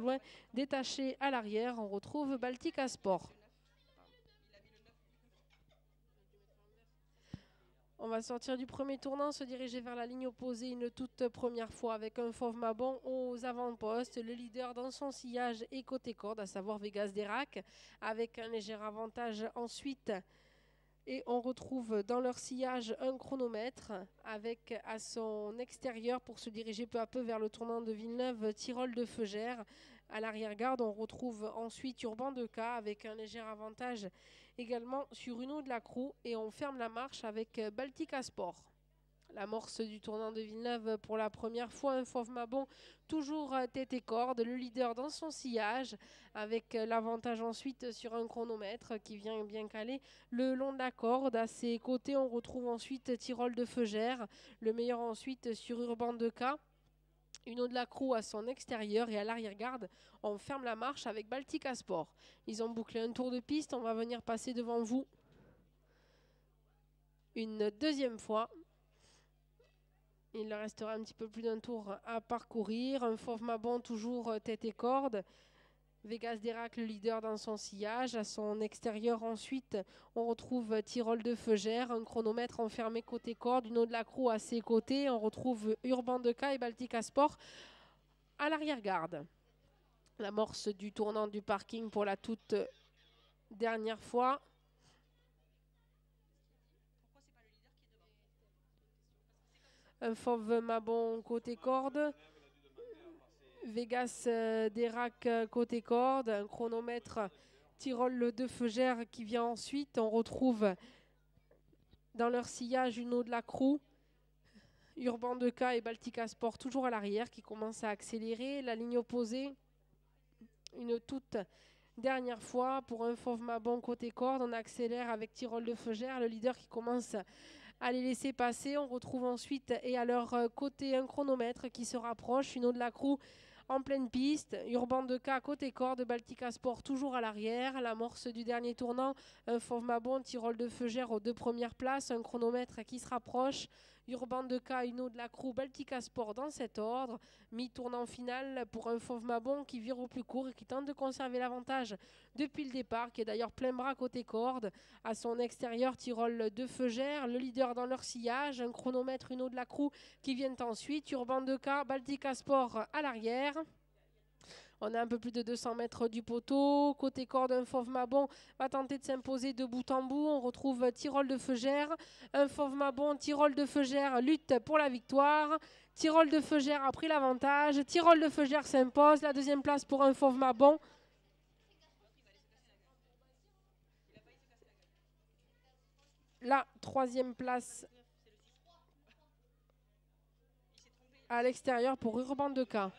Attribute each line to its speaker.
Speaker 1: plus loin. Détaché à l'arrière, on retrouve Baltica Sport. On va sortir du premier tournant, se diriger vers la ligne opposée une toute première fois avec un fauve Mabon aux avant-postes. Le leader dans son sillage et côté corde, à savoir Vegas Derac, avec un léger avantage ensuite. Et on retrouve dans leur sillage un chronomètre avec à son extérieur pour se diriger peu à peu vers le tournant de Villeneuve, Tyrol de Feugère. À l'arrière-garde, on retrouve ensuite Urban Deca avec un léger avantage également sur Uno de la Crou. Et on ferme la marche avec Baltica Sport. L'amorce du tournant de Villeneuve pour la première fois, un fauve Mabon, toujours tête et corde, le leader dans son sillage, avec l'avantage ensuite sur un chronomètre qui vient bien caler le long de la corde. À ses côtés, on retrouve ensuite Tyrol de Feugère, le meilleur ensuite sur Urban Deca. Uno de la Crou à son extérieur et à l'arrière-garde, on ferme la marche avec Baltica Sport. Ils ont bouclé un tour de piste, on va venir passer devant vous une deuxième fois. Il leur restera un petit peu plus d'un tour à parcourir. Un fauve Mabon toujours tête et corde. Vegas Derac, le leader dans son sillage. À son extérieur ensuite, on retrouve Tyrol de Feugère. Un chronomètre enfermé côté corde. Uno de la Crou à ses côtés. On retrouve Urban Deca et Baltica Sport à l'arrière-garde. L'amorce du tournant du parking pour la toute dernière fois. Un fauve Mabon côté corde. Vegas Derac côté corde. Un chronomètre Tyrol de Feugère qui vient ensuite. On retrouve dans leur sillage Uno de la Crou. Urban Deca et Baltica Sport toujours à l'arrière qui commencent à accélérer. La ligne opposée, une toute dernière fois pour un fauve Mabon côté corde. On accélère avec Tyrol de Feugère, le leader qui commence à les laisser passer. On retrouve ensuite et à leur côté un chronomètre qui se rapproche. Uno de la Crou en pleine piste. Urban Deca côté corde, Baltica Sport toujours à l'arrière. L'amorce du dernier tournant, un fauve Mabon, Tyrol de Feugère aux deux premières places. Un chronomètre qui se rapproche. Urban Deca, Uno de la Crou, Baltica Sport dans cet ordre. Mi-tournant final pour un fauve Mabon qui vire au plus court et qui tente de conserver l'avantage depuis le départ, qui est d'ailleurs plein bras côté corde. À son extérieur, Tyrol de Feugère, le leader dans leur sillage. Un chronomètre Uno de la Crou qui vient ensuite. Urban Deca, Baltica Sport à l'arrière. On a un peu plus de 200 mètres du poteau. Côté corde, un fauve Mabon va tenter de s'imposer de bout en bout. On retrouve Tyrol de Feugère. Un fauve Mabon, Tyrol de Feugère lutte pour la victoire. Tyrol de Feugère a pris l'avantage. Tyrol de Feugère s'impose. La deuxième place pour un fauve Mabon. La troisième place à l'extérieur pour Urban Deca.